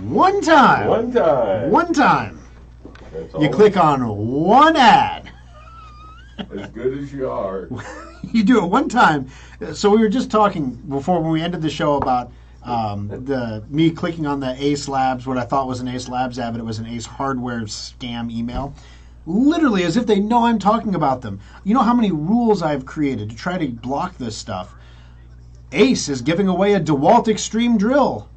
One time. One time. One time. That's You all. click on one ad. As good as you are. You do it one time. So we were just talking before when we ended the show about me clicking on the Ace Labs, what I thought was an Ace Labs ad, but it was an Ace Hardware scam email. Literally as if they know I'm talking about them. You know how many rules I've created to try to block this stuff. Ace is giving away a DeWalt Extreme Drill.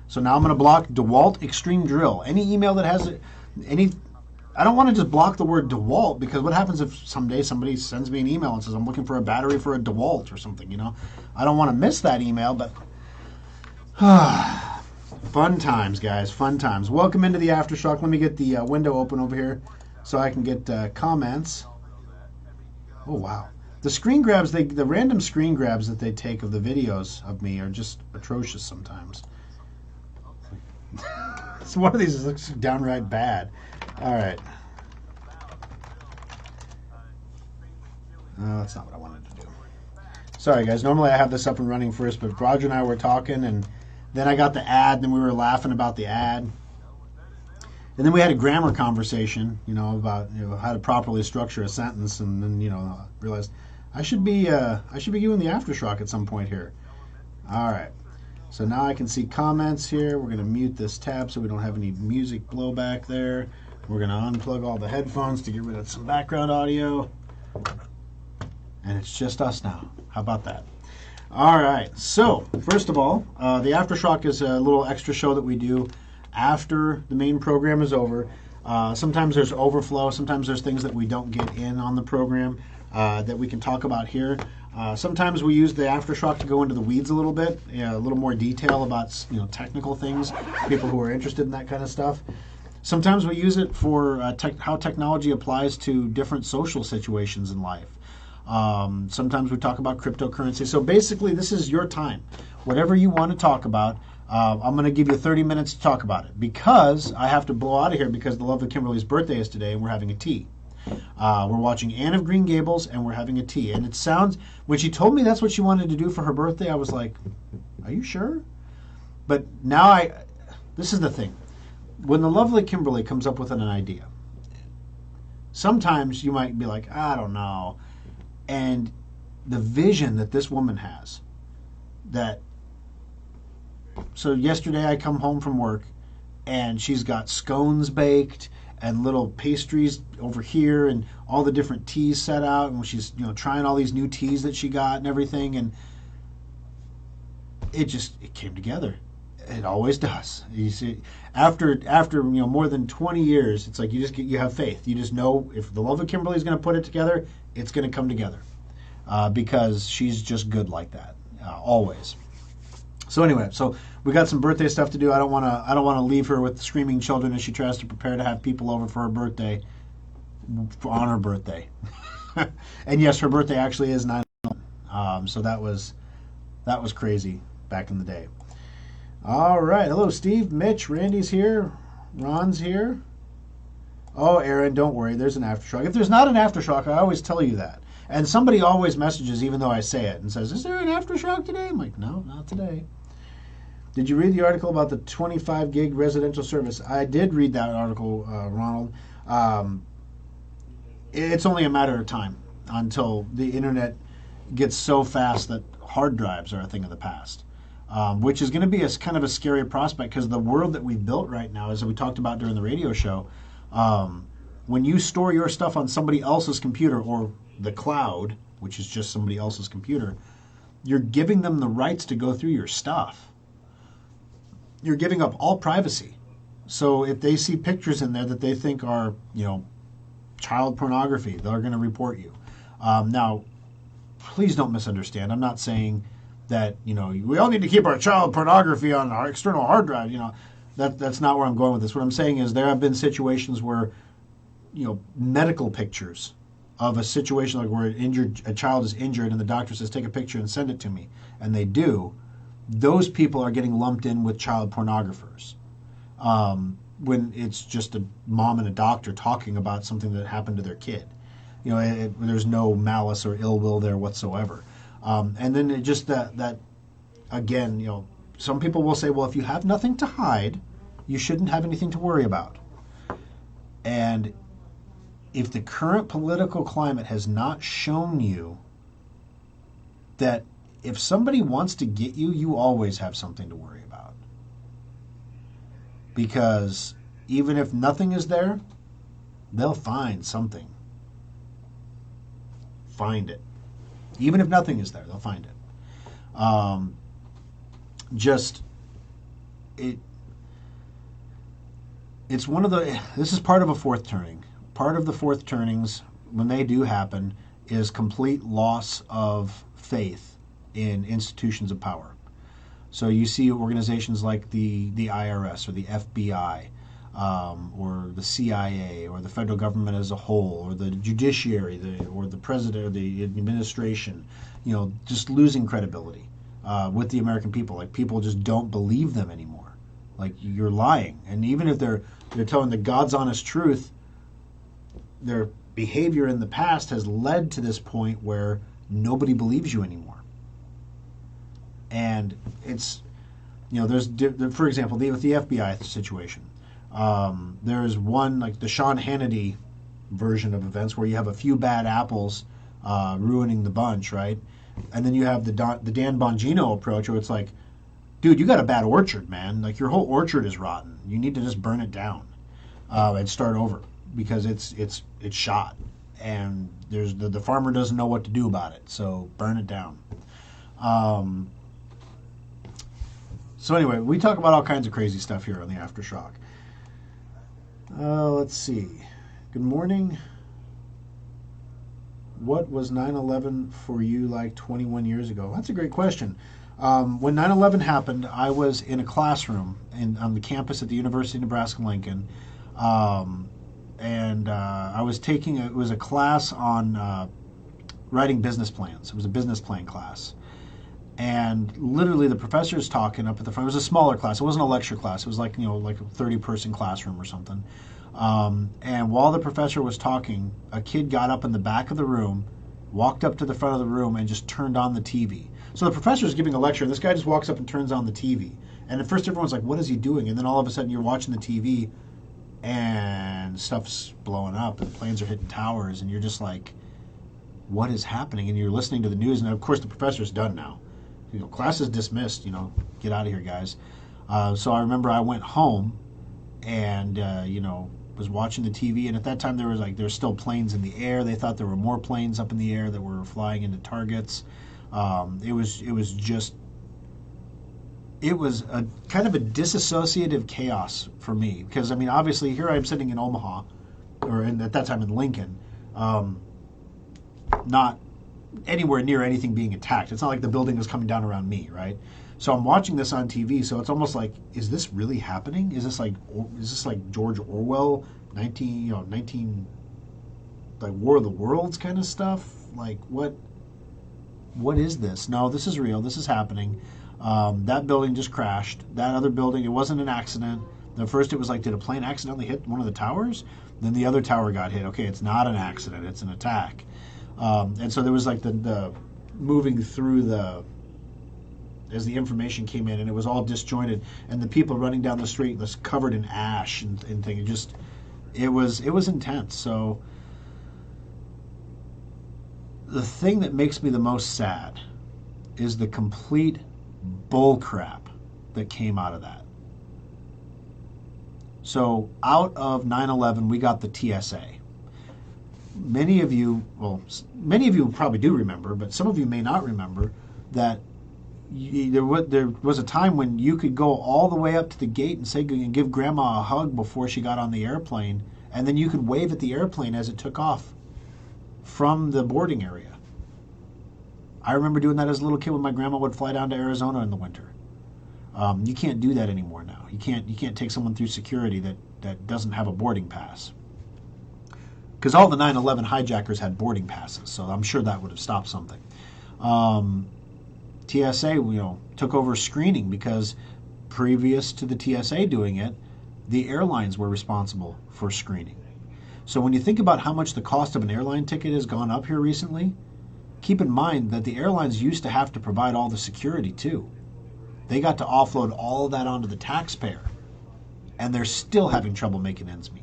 So now I'm going to block DeWalt Extreme Drill. Any email that has any... I don't want to just block the word DeWalt, because what happens if someday somebody sends me an email and says, I'm looking for a battery for a DeWalt or something, you know? I don't want to miss that email, but... Fun times, guys. Fun times. Welcome into the After Schrock. Let me get the window open over here so I can get comments. Oh, wow. The screen grabs, the random screen grabs that they take of the videos of me are just atrocious sometimes. So one of these looks downright bad. All right. That's not what I wanted to do. Sorry, guys. Normally I have this up and running first, but Roger and I were talking, and then I got the ad, and then we were laughing about the ad. And then we had a grammar conversation, about how to properly structure a sentence, and then realized I should be doing the After Schrock at some point here. All right. So now I can see comments here. We're going to mute this tab so we don't have any music blowback there. We're going to unplug all the headphones to get rid of some background audio. And it's just us now. How about that? All right. So, first of all, the After Schrock is a little extra show that we do after the main program is over. Sometimes there's overflow. Sometimes there's things that we don't get in on the program that we can talk about here. Sometimes we use the After Schrock to go into the weeds a little bit, a little more detail about technical things, people who are interested in that kind of stuff. Sometimes we use it for how technology applies to different social situations in life. Sometimes we talk about cryptocurrency. So basically, this is your time. Whatever you want to talk about, I'm going to give you 30 minutes to talk about it, because I have to blow out of here because the Lovely Kimberly's birthday is today and we're having a tea. We're watching Anne of Green Gables and we're having a tea. And it sounds, when she told me that's what she wanted to do for her birthday, I was like, are you sure? But now this is the thing. When the Lovely Kimberly comes up with an idea, sometimes you might be like, I don't know. And the vision that this woman has, so yesterday I come home from work and she's got scones baked and little pastries over here and all the different teas set out, and she's trying all these new teas that she got and everything, and it came together. It always does. You see, after more than 20 years, it's like you have faith. You just know if the Lovely Kimberly is going to put it together, it's going to come together, because she's just good like that, always. So anyway, we got some birthday stuff to do. I don't want to leave her with screaming children as she tries to prepare to have people over for her birthday, on her birthday. And yes, her birthday actually is 9/11. So that was crazy back in the day. All right. Hello, Steve, Mitch, Randy's here, Ron's here. Oh, Aaron, don't worry. There's an Aftershock. If there's not an Aftershock, I always tell you that. And somebody always messages, even though I say it, and says, is there an Aftershock today? I'm like, no, not today. Did you read the article about the 25 gig residential service? I did read that article, Ronald. It's only a matter of time until the internet gets so fast that hard drives are a thing of the past. Which is going to be a kind of a scary prospect, because the world that we've built right now, as we talked about during the radio show, when you store your stuff on somebody else's computer or the cloud, which is just somebody else's computer, you're giving them the rights to go through your stuff. You're giving up all privacy. So if they see pictures in there that they think are, child pornography, they're going to report you. Now, please don't misunderstand. I'm not saying that we all need to keep our child pornography on our external hard drive. That's not where I'm going with this. What I'm saying is there have been situations where medical pictures of a situation like where a child is injured and the doctor says take a picture and send it to me, and they do. Those people are getting lumped in with child pornographers when it's just a mom and a doctor talking about something that happened to their kid. There's no malice or ill will there whatsoever. And then it just that again, some people will say, well, if you have nothing to hide, you shouldn't have anything to worry about. And if the current political climate has not shown you that if somebody wants to get you, you always have something to worry about. Because even if nothing is there, they'll find something. Find it. Even if nothing is there, they'll find it. It's one of the, this is part of a fourth turning. Part of the fourth turnings, when they do happen, is complete loss of faith in institutions of power. So you see organizations like the IRS or the FBI, or the CIA or the federal government as a whole, or the judiciary, or the president or the administration, just losing credibility with the American people. Like, people just don't believe them anymore. Like, you're lying. And even if they're telling the God's honest truth, their behavior in the past has led to this point where nobody believes you anymore. And it's, there's, for example, with the FBI situation, there's one, like the Sean Hannity version of events where you have a few bad apples ruining the bunch, right? And then you have the Dan Bongino approach where it's like, dude, you got a bad orchard, man. Like, your whole orchard is rotten. You need to just burn it down and start over, because it's shot, and there's the farmer doesn't know what to do about it, so burn it down. So anyway, we talk about all kinds of crazy stuff here on the After Schrock. Let's see. Good morning. What was 9/11 for you like 21 years ago? That's a great question. When 9/11 happened, I was in a classroom on the campus at the University of Nebraska-Lincoln, and I was taking it was a class on writing business plans. It was a business plan class. And literally the professor's talking up at the front. It was a smaller class. It wasn't a lecture class. It was like, like a 30-person classroom or something. And while the professor was talking, a kid got up in the back of the room, walked up to the front of the room, and just turned on the TV. So the professor's giving a lecture, and this guy just walks up and turns on the TV. And at first everyone's like, what is he doing? And then all of a sudden you're watching the TV, and stuff's blowing up, and planes are hitting towers, and you're just like, what is happening? And you're listening to the news, and of course the professor's done now. Class is dismissed, get out of here, guys. So I remember I went home and, was watching the TV. And at that time there were still planes in the air. They thought there were more planes up in the air that were flying into targets. It was a kind of a disassociative chaos for me. Because, obviously here I'm sitting in Omaha, at that time in Lincoln, not anywhere near anything being attacked. It's not like the building was coming down around me, right? So I'm watching this on TV, so it's almost like, is this really happening? Is this like George Orwell 19 like War of the Worlds kind of stuff? Like, what is this? No, this is real. This is happening. That building just crashed. That other building, it wasn't an accident. At first it was like, did a plane accidentally hit one of the towers? Then the other tower got hit. Okay, it's not an accident, it's an attack. And so there was like the moving through as the information came in, and it was all disjointed, and the people running down the street was covered in ash and things. It was intense. So the thing that makes me the most sad is the complete bull crap that came out of that. So out of 9/11, we got the TSA. Many of you probably do remember, but some of you may not remember that there was a time when you could go all the way up to the gate and give Grandma a hug before she got on the airplane, and then you could wave at the airplane as it took off from the boarding area. I remember doing that as a little kid when my grandma would fly down to Arizona in the winter. You can't do that anymore now. You can't take someone through security that doesn't have a boarding pass. Because all the 9/11 hijackers had boarding passes, so I'm sure that would have stopped something. TSA, took over screening because previous to the TSA doing it, the airlines were responsible for screening. So when you think about how much the cost of an airline ticket has gone up here recently, keep in mind that the airlines used to have to provide all the security too. They got to offload all of that onto the taxpayer, and they're still having trouble making ends meet.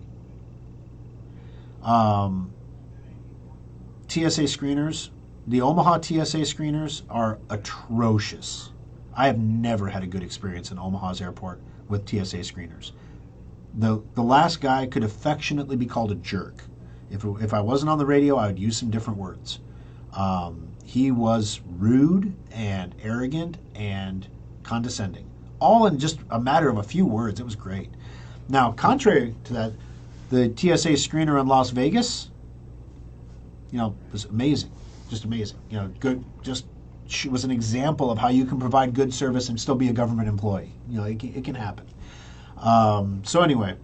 TSA screeners, the Omaha TSA screeners are atrocious. I have never had a good experience in Omaha's airport with TSA screeners. The last guy could affectionately be called a jerk. If I wasn't on the radio, I would use some different words. He was rude and arrogant and condescending, all in just a matter of a few words. It was great. Now, contrary to that, the TSA screener in Las Vegas, was amazing, just amazing. Good, just she was an example of how you can provide good service and still be a government employee. It can happen. So anyway,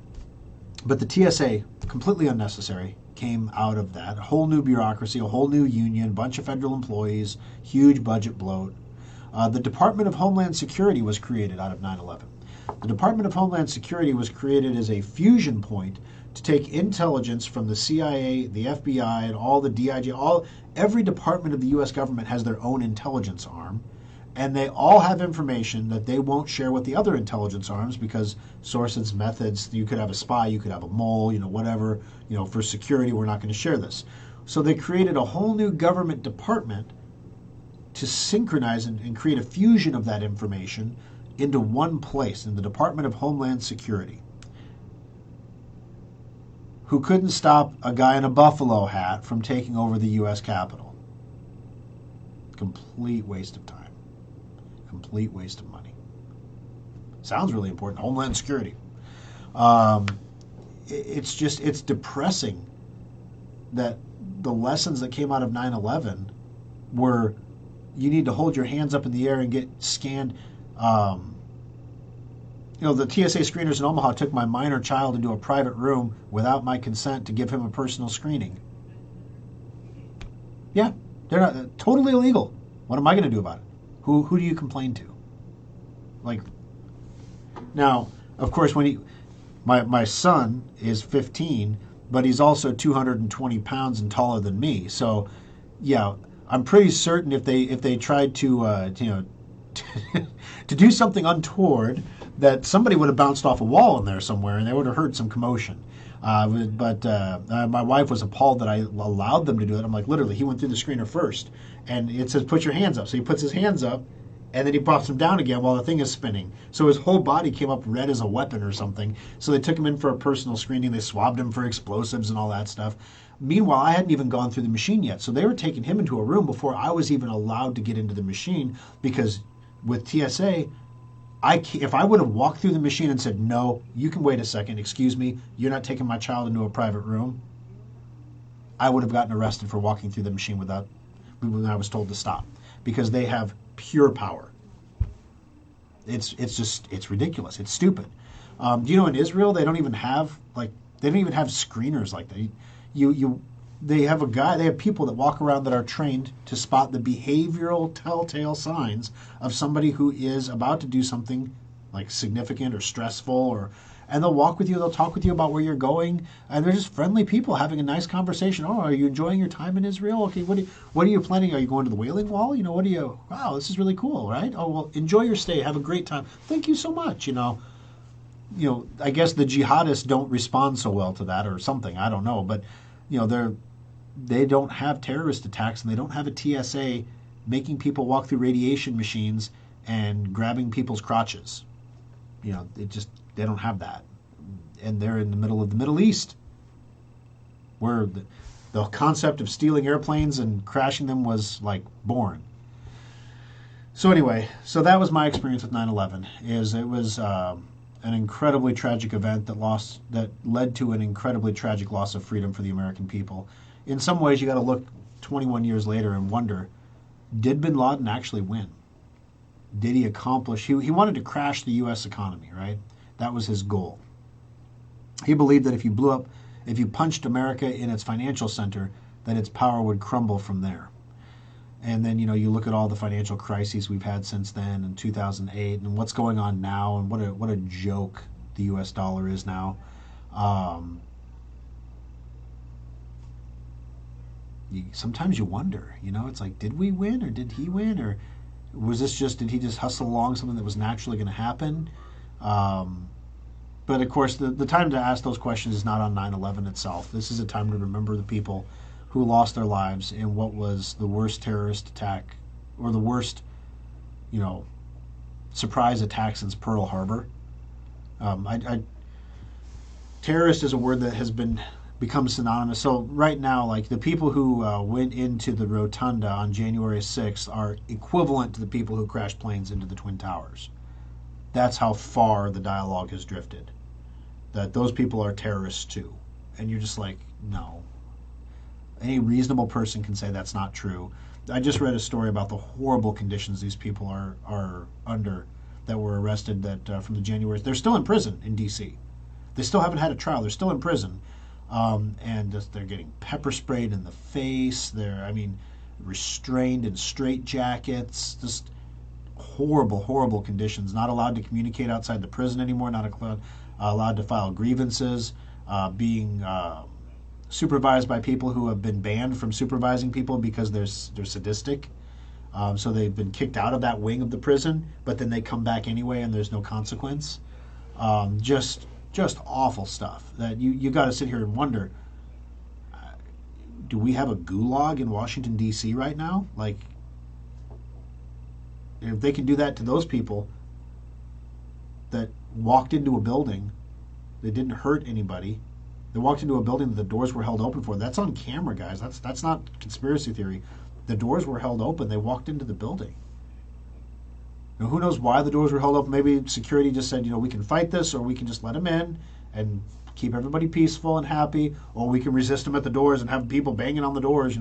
but the TSA, completely unnecessary, came out of that. A whole new bureaucracy, a whole new union, bunch of federal employees, huge budget bloat. The Department of Homeland Security was created out of 9/11. The Department of Homeland Security was created as a fusion point to take intelligence from the CIA, the FBI, and all the DIG. Every department of the U.S. government has their own intelligence arm, and they all have information that they won't share with the other intelligence arms because sources, methods, you could have a spy, you could have a mole, whatever, for security, we're not going to share this. So they created a whole new government department to synchronize and create a fusion of that information into one place, in the Department of Homeland Security, who couldn't stop a guy in a buffalo hat from taking over the U.S. Capitol. Complete waste of time. Complete waste of money. Sounds really important. Homeland Security. It's depressing that the lessons that came out of 9/11 were you need to hold your hands up in the air and get scanned. The TSA screeners in Omaha took my minor child into a private room without my consent to give him a personal screening. Yeah, they're not totally illegal. What am I going to do about it? Who do you complain to? Now, of course, when my son is 15, but he's also 220 pounds and taller than me. So, yeah, I'm pretty certain if they tried to to do something untoward, that somebody would have bounced off a wall in there somewhere and they would have heard some commotion. But my wife was appalled that I allowed them to do it. I'm like, literally, he went through the screener first, and it says put your hands up. So he puts his hands up, and then he pops them down again while the thing is spinning. So his whole body came up red as a weapon or something. So they took him in for a personal screening. They swabbed him for explosives and all that stuff. Meanwhile, I hadn't even gone through the machine yet. So they were taking him into a room before I was even allowed to get into the machine, because with TSA, if I would have walked through the machine and said, no, you can wait a second, excuse me, you're not taking my child into a private room, I would have gotten arrested for walking through the machine when I was told to stop, because they have pure power. It's ridiculous. It's stupid. Do you know in Israel they don't even have screeners like that. They have people that walk around that are trained to spot the behavioral telltale signs of somebody who is about to do something like significant or stressful, and they'll walk with you, they'll talk with you about where you're going, and they're just friendly people having a nice conversation. Oh, are you enjoying your time in Israel? Okay, what are you planning? Are you going to the Wailing Wall? Wow, this is really cool, right? Oh, well, enjoy your stay, have a great time. Thank you so much, I guess the jihadists don't respond so well to that or something, I don't know, but they don't have terrorist attacks, and they don't have a TSA making people walk through radiation machines and grabbing people's crotches. They don't have that. And they're in the middle of the Middle East, where the concept of stealing airplanes and crashing them was born. So anyway, that was my experience with 9/11. It was an incredibly tragic event that led to an incredibly tragic loss of freedom for the American people. In some ways, you got to look 21 years later and wonder, did bin Laden actually win? Did he accomplish? He wanted to crash the U.S. economy, right? That was his goal. He believed that if you punched America in its financial center, that its power would crumble from there. And then, you look at all the financial crises we've had since then, in 2008, and what's going on now, and what a joke the U.S. dollar is now. Sometimes you wonder, it's like, did we win or did he win? Or Was this just, did he just hustle along something that was naturally going to happen? Um, but of course, the time to ask those questions is not on 9/11 itself. This is a time to remember the people who lost their lives in what was the worst terrorist attack, or the worst, you know, surprise attack since Pearl Harbor. Terrorist is a word that has become synonymous. So right now, like the people who went into the rotunda on January 6th are equivalent to the people who crashed planes into the Twin Towers. That's how far the dialogue has drifted. That those people are terrorists too. And you're just like, no. Any reasonable person can say that's not true. I just read a story about the horrible conditions these people are under that were arrested that from the January. They're still in prison in D.C. They still haven't had a trial. They're still in prison. And just, they're getting pepper sprayed in the face. Restrained in straitjackets. Just horrible, horrible conditions. Not allowed to communicate outside the prison anymore. Not allowed to file grievances. Being supervised by people who have been banned from supervising people because they're sadistic. So they've been kicked out of that wing of the prison, but then they come back anyway, and there's no consequence. Just awful stuff that you got to sit here and wonder, do we have a gulag in Washington, D.C. right now? Like, if they can do that to those people that walked into a building, they didn't hurt anybody, they walked into a building that the doors were held open for. That's on camera, guys. That's not conspiracy theory. The doors were held open. They walked into the building. Now, who knows why the doors were held open? Maybe security just said, we can fight this, or we can just let them in and keep everybody peaceful and happy, or we can resist them at the doors and have people banging on the doors.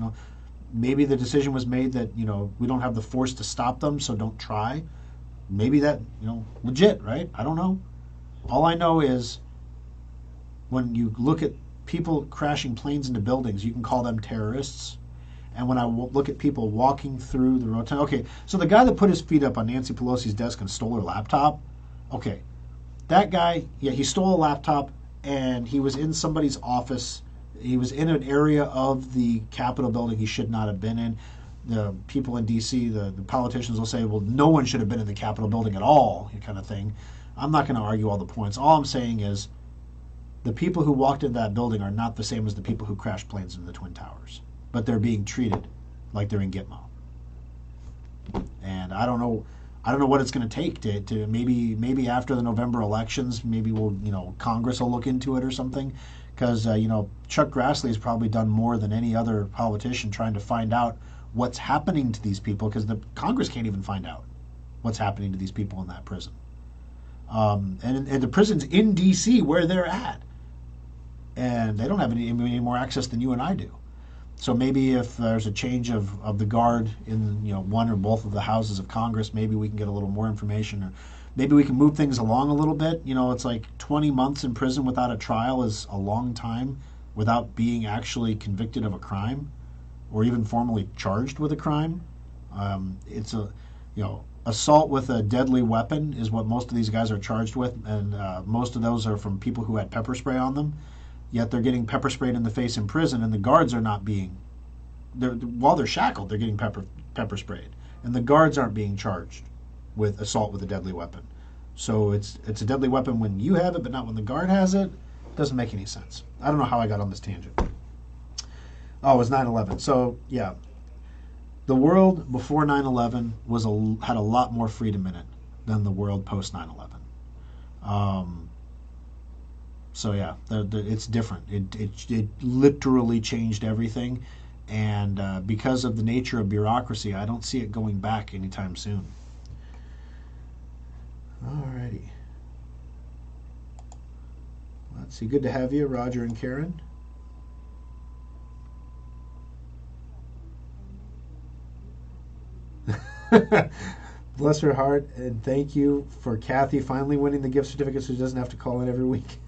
Maybe the decision was made that, we don't have the force to stop them, so don't try. Maybe that, legit, right? I don't know. All I know is when you look at people crashing planes into buildings, you can call them terrorists. And when I look at people walking through the rotunda, okay, so the guy that put his feet up on Nancy Pelosi's desk and stole her laptop, okay, that guy, yeah, he stole a laptop and he was in somebody's office. He was in an area of the Capitol building he should not have been in. The people in D.C., the politicians will say, well, no one should have been in the Capitol building at all, kind of thing. I'm not going to argue all the points. All I'm saying is the people who walked into that building are not the same as the people who crashed planes into the Twin Towers. But they're being treated like they're in Gitmo. And I don't know what it's going to take to maybe after the November elections, maybe Congress will look into it or something, because Chuck Grassley has probably done more than any other politician trying to find out what's happening to these people, because the Congress can't even find out what's happening to these people in that prison. And the prison's in D.C. where they're at, and they don't have any more access than you and I do. So maybe if there's a change of the guard in one or both of the houses of Congress, maybe we can get a little more information, or maybe we can move things along a little bit. It's like 20 months in prison without a trial is a long time without being actually convicted of a crime or even formally charged with a crime. It's assault with a deadly weapon is what most of these guys are charged with, and most of those are from people who had pepper spray on them. Yet they're getting pepper sprayed in the face in prison, and the guards are not being. While they're shackled, they're getting pepper sprayed, and the guards aren't being charged with assault with a deadly weapon. So it's a deadly weapon when you have it, but not when the guard has it. Doesn't make any sense. I don't know how I got on this tangent. Oh, it was 9/11. So yeah, the world before 9/11 had a lot more freedom in it than the world post 9/11. So yeah, it's different. It literally changed everything, and because of the nature of bureaucracy, I don't see it going back anytime soon. Alrighty. Let's see. Good to have you, Roger and Karen. Bless her heart, and thank you for Kathy finally winning the gift certificate so she doesn't have to call in every week.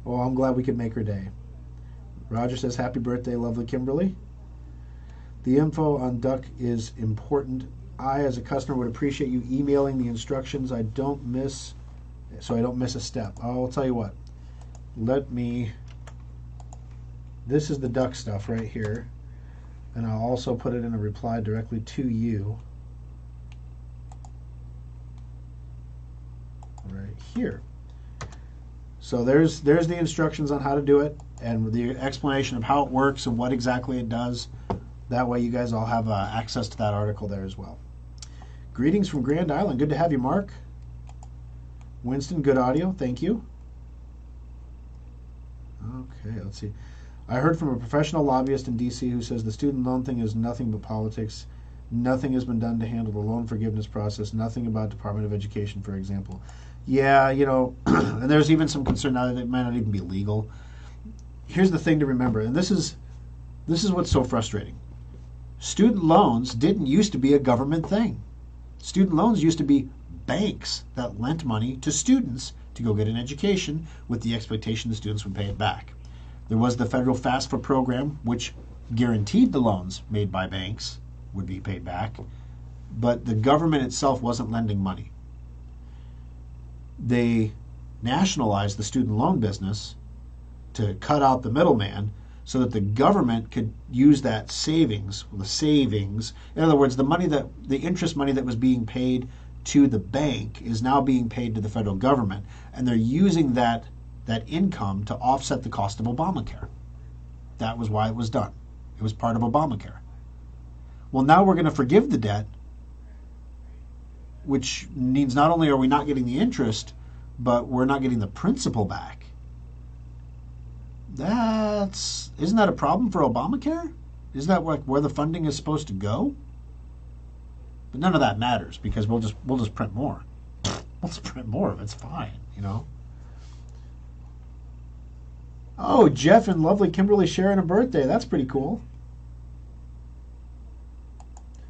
Well, I'm glad we could make her day. Roger says, happy birthday, Lovely Kimberly. The info on duck is important. I, as a customer, would appreciate you emailing the instructions so I don't miss a step. I'll tell you what. This is the duck stuff right here. And I'll also put it in a reply directly to you. here. So there's the instructions on how to do it and the explanation of how it works and what exactly it does. That way you guys all have access to that article there as well. Greetings from Grand Island. Good to have you, Mark. Winston, good audio. Thank you. Okay, let's see. I heard from a professional lobbyist in D.C. who says the student loan thing is nothing but politics. Nothing has been done to handle the loan forgiveness process. Nothing about Department of Education, for example. Yeah, and there's even some concern now that it might not even be legal. Here's the thing to remember, and this is what's so frustrating. Student loans didn't used to be a government thing. Student loans used to be banks that lent money to students to go get an education with the expectation the students would pay it back. There was the federal FAFSA program, which guaranteed the loans made by banks would be paid back, but the government itself wasn't lending money. They nationalized the student loan business to cut out the middleman so that the government could use that savings, in other words, the interest money that was being paid to the bank is now being paid to the federal government, and they're using that income to offset the cost of Obamacare. That was why it was done. It was part of Obamacare. Well, now we're going to forgive the debt, which means not only are we not getting the interest, but we're not getting the principal back. Isn't that a problem for Obamacare? Isn't that like where the funding is supposed to go? But none of that matters because we'll just print more. We'll just print more of it. It's fine, Oh, Jeff and Lovely Kimberly sharing a birthday. That's pretty cool.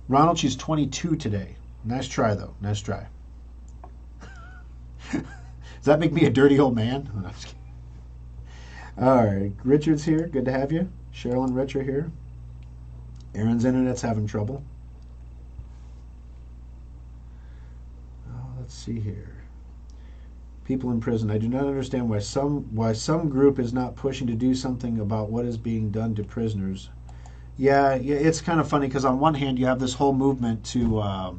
Ronald, she's 22 today. Nice try, though. Nice try. Does that make me a dirty old man? No, I'm just kidding. All right. Richard's here. Good to have you. Cheryl and Rich are here. Aaron's internet's having trouble. Oh, let's see here. People in prison. I do not understand why some group is not pushing to do something about what is being done to prisoners. Yeah, it's kind of funny because on one hand you have this whole movement to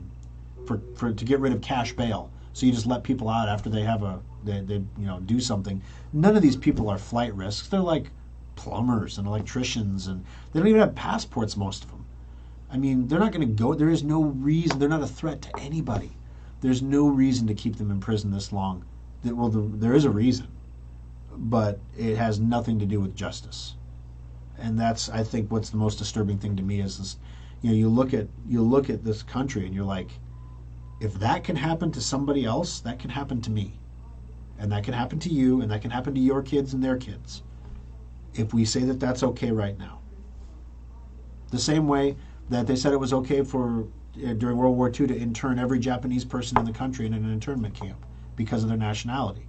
get rid of cash bail, so you just let people out after they have they do something. None of these people are flight risks. They're like plumbers and electricians, and they don't even have passports. Most of them. I mean, they're not going to go. There is no reason. They're not a threat to anybody. There's no reason to keep them in prison this long. Well, there is a reason, but it has nothing to do with justice. And that's, I think, what's the most disturbing thing to me is this, you look at this country and you're like, if that can happen to somebody else, that can happen to me, and that can happen to you, and that can happen to your kids and their kids, if we say that that's okay right now. The same way that they said it was okay for during World War II to intern every Japanese person in the country in an internment camp because of their nationality.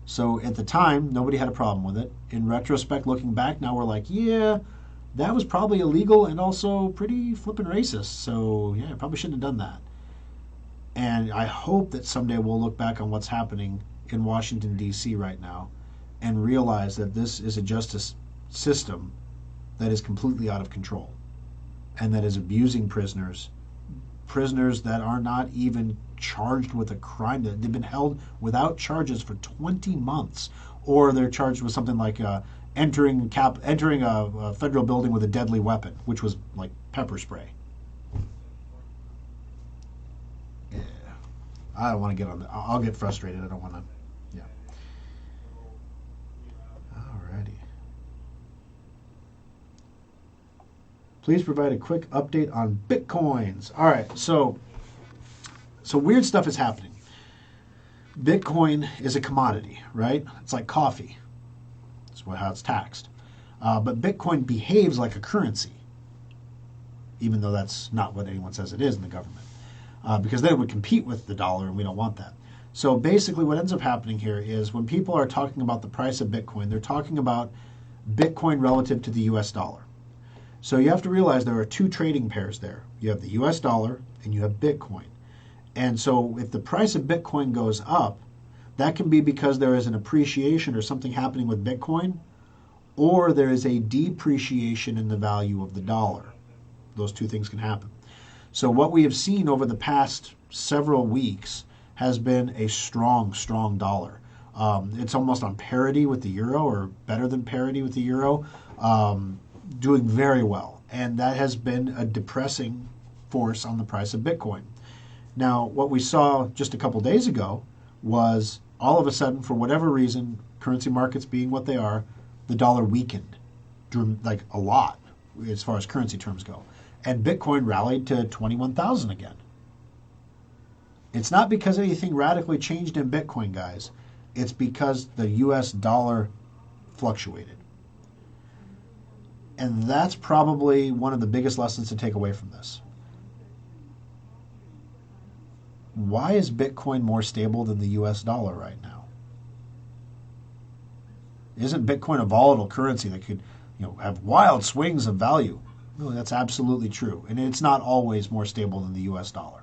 So at the time, nobody had a problem with it. In retrospect, looking back, now we're like, yeah, that was probably illegal and also pretty flippin' racist. So yeah, I probably shouldn't have done that. And I hope that someday we'll look back on what's happening in Washington, D.C. right now and realize that this is a justice system that is completely out of control and that is abusing prisoners that are not even charged with a crime. They've been held without charges for 20 months, or they're charged with something like entering a federal building with a deadly weapon, which was like pepper spray. Yeah, I don't want to get on that. I'll get frustrated. I don't want to. Yeah. Alrighty. Please provide a quick update on Bitcoins. All right, so weird stuff is happening. Bitcoin is a commodity, right? It's like coffee. That's how it's taxed. But Bitcoin behaves like a currency, even though that's not what anyone says it is in the government, because then it would compete with the dollar, and we don't want that. So basically what ends up happening here is when people are talking about the price of Bitcoin, they're talking about Bitcoin relative to the US dollar. So you have to realize there are two trading pairs there. You have the US dollar and you have Bitcoin. And so if the price of Bitcoin goes up, that can be because there is an appreciation or something happening with Bitcoin, or there is a depreciation in the value of the dollar. Those two things can happen. So what we have seen over the past several weeks has been a strong, strong dollar. It's almost on parity with the euro, or better than parity with the euro, doing very well. And that has been a depressing force on the price of Bitcoin. Now, what we saw just a couple days ago was all of a sudden, for whatever reason, currency markets being what they are, the dollar weakened like a lot as far as currency terms go. And Bitcoin rallied to 21,000 again. It's not because anything radically changed in Bitcoin, guys. It's because the US dollar fluctuated. And that's probably one of the biggest lessons to take away from this. Why is Bitcoin more stable than the US dollar right now? Isn't Bitcoin a volatile currency that could, have wild swings of value? No, that's absolutely true. And it's not always more stable than the US dollar.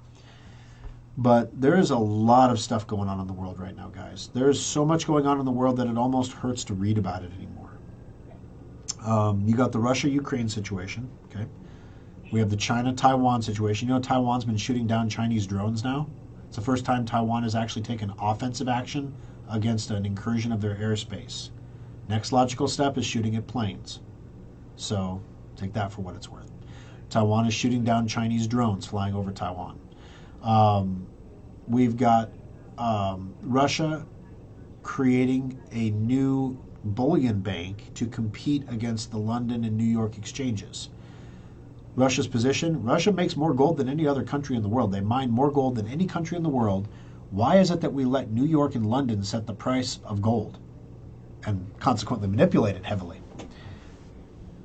But there is a lot of stuff going on in the world right now, guys. There's so much going on in the world that it almost hurts to read about it anymore. You got the Russia-Ukraine situation, okay? We have the China-Taiwan situation. Taiwan's been shooting down Chinese drones now. It's the first time Taiwan has actually taken offensive action against an incursion of their airspace. Next logical step is shooting at planes. So take that for what it's worth. Taiwan is shooting down Chinese drones flying over Taiwan. We've got Russia creating a new bullion bank to compete against the London and New York exchanges. Russia's position, Russia makes more gold than any other country in the world. They mine more gold than any country in the world. Why is it that we let New York and London set the price of gold and consequently manipulate it heavily?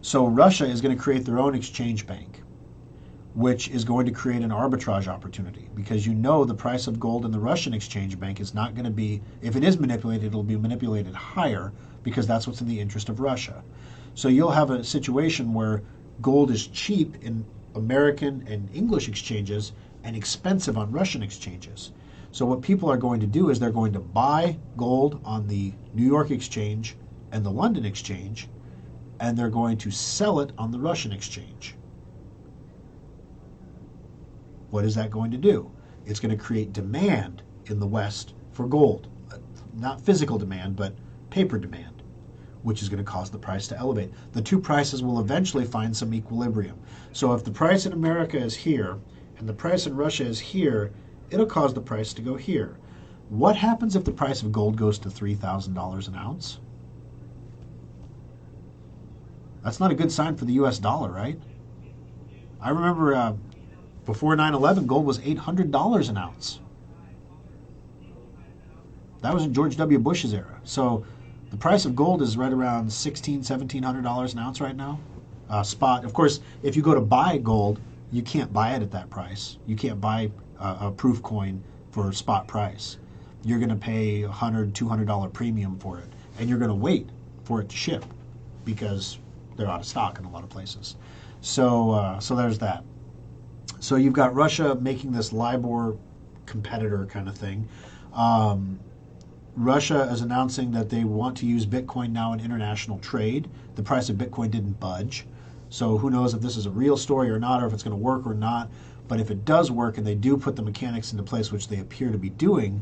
So Russia is going to create their own exchange bank, which is going to create an arbitrage opportunity, because the price of gold in the Russian exchange bank is not going to be, if it is manipulated, it'll be manipulated higher, because that's what's in the interest of Russia. So you'll have a situation where gold is cheap in American and English exchanges and expensive on Russian exchanges. So what people are going to do is they're going to buy gold on the New York exchange and the London exchange, and they're going to sell it on the Russian exchange. What is that going to do? It's going to create demand in the West for gold. Not physical demand, but paper demand, which is going to cause the price to elevate. The two prices will eventually find some equilibrium. So if the price in America is here and the price in Russia is here, it'll cause the price to go here. What happens if the price of gold goes to $3,000 an ounce? That's not a good sign for the US dollar, right? I remember before 9/11, gold was $800 an ounce. That was in George W. Bush's era. So the price of gold is right around $1,600, $1,700 an ounce right now. Spot. Of course, if you go to buy gold, you can't buy it at that price. You can't buy a proof coin for spot price. You're going to pay $100, $200 premium for it, and you're going to wait for it to ship because they're out of stock in a lot of places. So there's that. So you've got Russia making this LIBOR competitor kind of thing. Russia is announcing that they want to use Bitcoin now in international trade. The price of Bitcoin didn't budge. So who knows if this is a real story or not, or if it's going to work or not. But if it does work and they do put the mechanics into place, which they appear to be doing,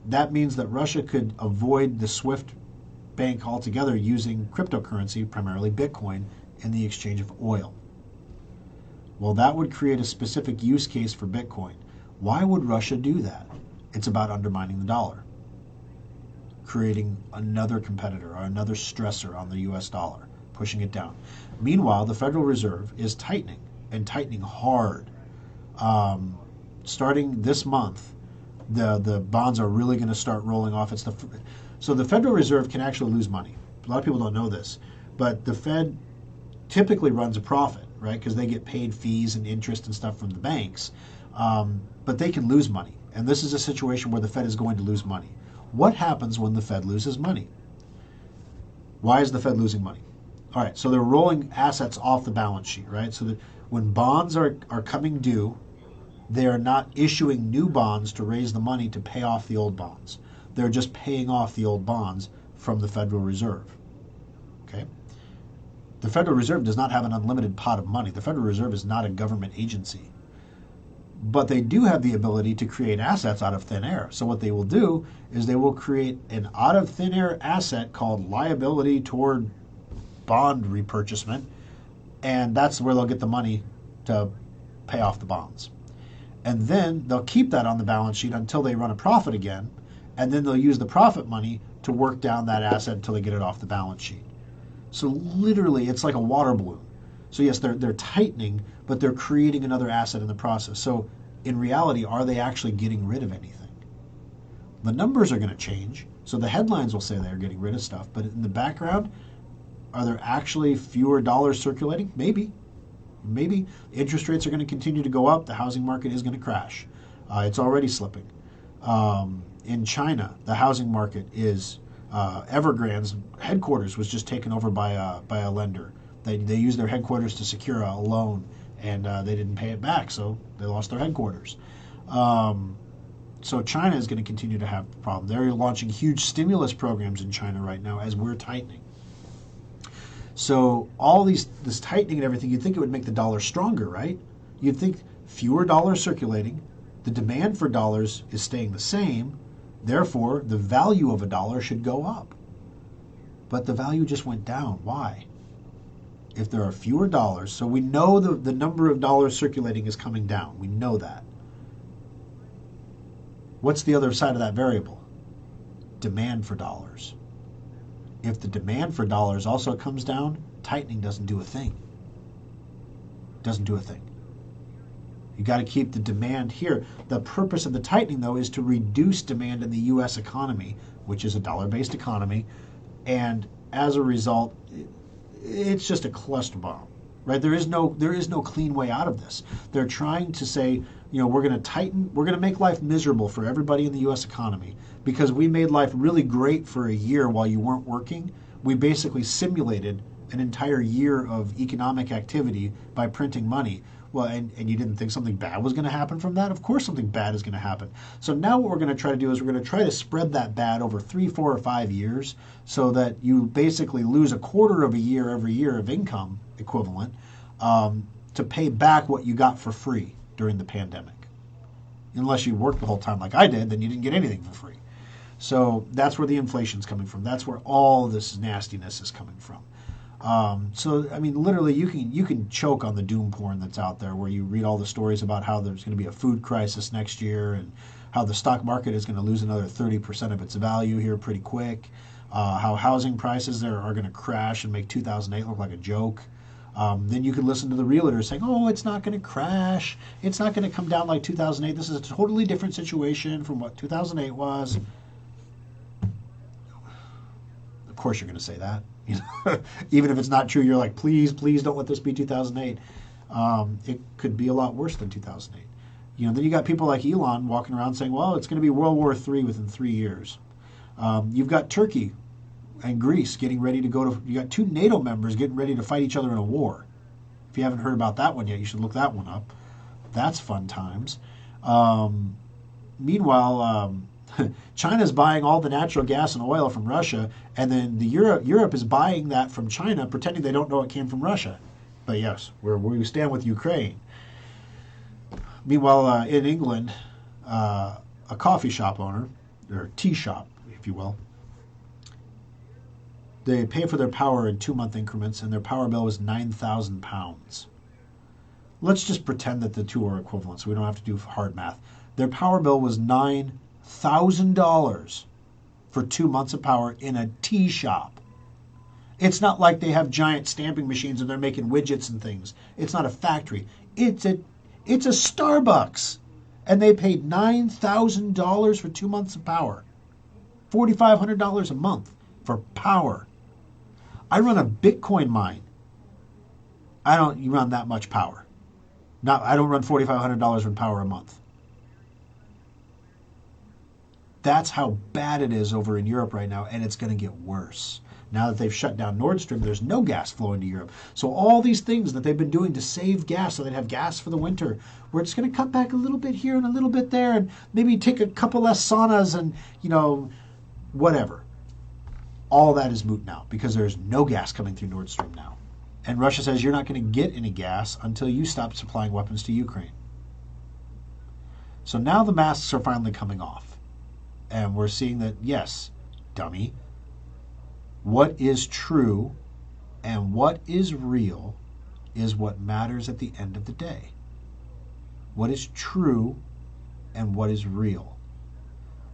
that means that Russia could avoid the SWIFT bank altogether using cryptocurrency, primarily Bitcoin, in the exchange of oil. Well, that would create a specific use case for Bitcoin. Why would Russia do that? It's about undermining the dollar, creating another competitor or another stressor on the US dollar, pushing it down. Meanwhile, the Federal Reserve is tightening, and tightening hard. Starting this month, the bonds are really going to start rolling off. So the Federal Reserve can actually lose money. A lot of people don't know this, but the Fed typically runs a profit, right? Because they get paid fees and interest and stuff from the banks. But they can lose money. And this is a situation where the Fed is going to lose money. What happens when the Fed loses money? Why is the Fed losing money? All right, so they're rolling assets off the balance sheet, right? So that when bonds are coming due, they are not issuing new bonds to raise the money to pay off the old bonds. They're just paying off the old bonds from the Federal Reserve. Okay? The Federal Reserve does not have an unlimited pot of money. The Federal Reserve is not a government agency. But they do have the ability to create assets out of thin air. So what they will do is they will create an out of thin air asset called liability toward bond repurchasement, and that's where they'll get the money to pay off the bonds. And then they'll keep that on the balance sheet until they run a profit again, and then they'll use the profit money to work down that asset until they get it off the balance sheet. So literally, it's like a water balloon. So yes, they're tightening, but they're creating another asset in the process. So in reality, are they actually getting rid of anything? The numbers are going to change. So the headlines will say they're getting rid of stuff, but in the background, are there actually fewer dollars circulating? Maybe. Maybe. Interest rates are going to continue to go up. The housing market is going to crash. It's already slipping. In China, the housing market is Evergrande's headquarters was just taken over by a lender. They used their headquarters to secure a loan, and they didn't pay it back, so they lost their headquarters. So China is going to continue to have a problem. They're launching huge stimulus programs in China right now as we're tightening. So all this tightening and everything, you'd think it would make the dollar stronger, right? You'd think fewer dollars circulating, the demand for dollars is staying the same, therefore the value of a dollar should go up. But the value just went down. Why? If there are fewer dollars, so we know the number of dollars circulating is coming down. We know that. What's the other side of that variable? Demand for dollars. If the demand for dollars also comes down, tightening doesn't do a thing. Doesn't do a thing. You got to keep the demand here. The purpose of the tightening, though, is to reduce demand in the U.S. economy, which is a dollar-based economy, and as a result, it's just a cluster bomb, right? There is no clean way out of this. They're trying to say, we're going to tighten, we're going to make life miserable for everybody in the U.S. economy because we made life really great for a year while you weren't working. We basically simulated an entire year of economic activity by printing money. Well, and you didn't think something bad was going to happen from that? Of course something bad is going to happen. So now what we're going to try to do is we're going to try to spread that bad over 3, 4, or 5 years so that you basically lose a quarter of a year every year of income equivalent to pay back what you got for free during the pandemic. Unless you worked the whole time like I did, then you didn't get anything for free. So that's where the inflation's coming from. That's where all this nastiness is coming from. So I mean, literally, you can choke on the doom porn that's out there, where you read all the stories about how there's going to be a food crisis next year, and how the stock market is going to lose another 30% of its value here pretty quick. How housing prices are going to crash and make 2008 look like a joke. Then you could listen to the realtors saying, "Oh, it's not going to crash. It's not going to come down like 2008. This is a totally different situation from what 2008 was." Of course, you're going to say that. Even if it's not true, you're like, please don't let this be 2008. It could be a lot worse than 2008. Then you got people like Elon walking around saying, well, it's going to be World War III within 3 years. You've got Turkey and Greece getting ready to you got 2 NATO members getting ready to fight each other in a war. If you haven't heard about that one yet, you should look that one up. That's fun times. Meanwhile, China's buying all the natural gas and oil from Russia, and then Europe is buying that from China, pretending they don't know it came from Russia. But yes, we stand with Ukraine. Meanwhile, in England, a coffee shop owner, or tea shop, if you will, they pay for their power in 2-month increments, and their power bill was £9,000. Let's just pretend that the two are equivalent, so we don't have to do hard math. Their power bill was $9,000 for 2 months of power in a tea shop. It's not like they have giant stamping machines and they're making widgets and things. It's not a factory. It's a Starbucks. And they paid $9,000 for 2 months of power. $4,500 a month for power. I run a Bitcoin mine. You run that much power. I don't run $4,500 in power a month. That's how bad it is over in Europe right now, and it's going to get worse. Now that they've shut down Nord Stream, there's no gas flowing to Europe. So all these things that they've been doing to save gas so they'd have gas for the winter, we're just going to cut back a little bit here and a little bit there, and maybe take a couple less saunas and, whatever. All that is moot now because there's no gas coming through Nord Stream now. And Russia says you're not going to get any gas until you stop supplying weapons to Ukraine. So now the masks are finally coming off. And we're seeing that, yes, dummy, what is true and what is real is what matters at the end of the day. What is true and what is real?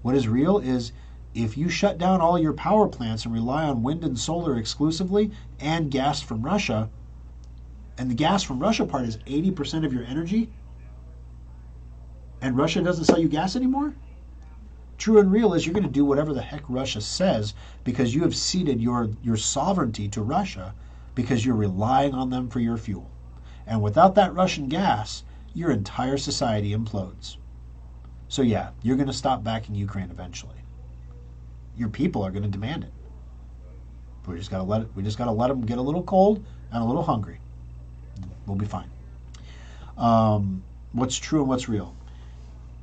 What is real is if you shut down all your power plants and rely on wind and solar exclusively and gas from Russia, and the gas from Russia part is 80% of your energy, and Russia doesn't sell you gas anymore? True and real is you're going to do whatever the heck Russia says because you have ceded your sovereignty to Russia because you're relying on them for your fuel. And without that Russian gas, your entire society implodes. So yeah, you're going to stop backing Ukraine eventually. Your people are going to demand it. We just got to let them get a little cold and a little hungry. We'll be fine. What's true and what's real?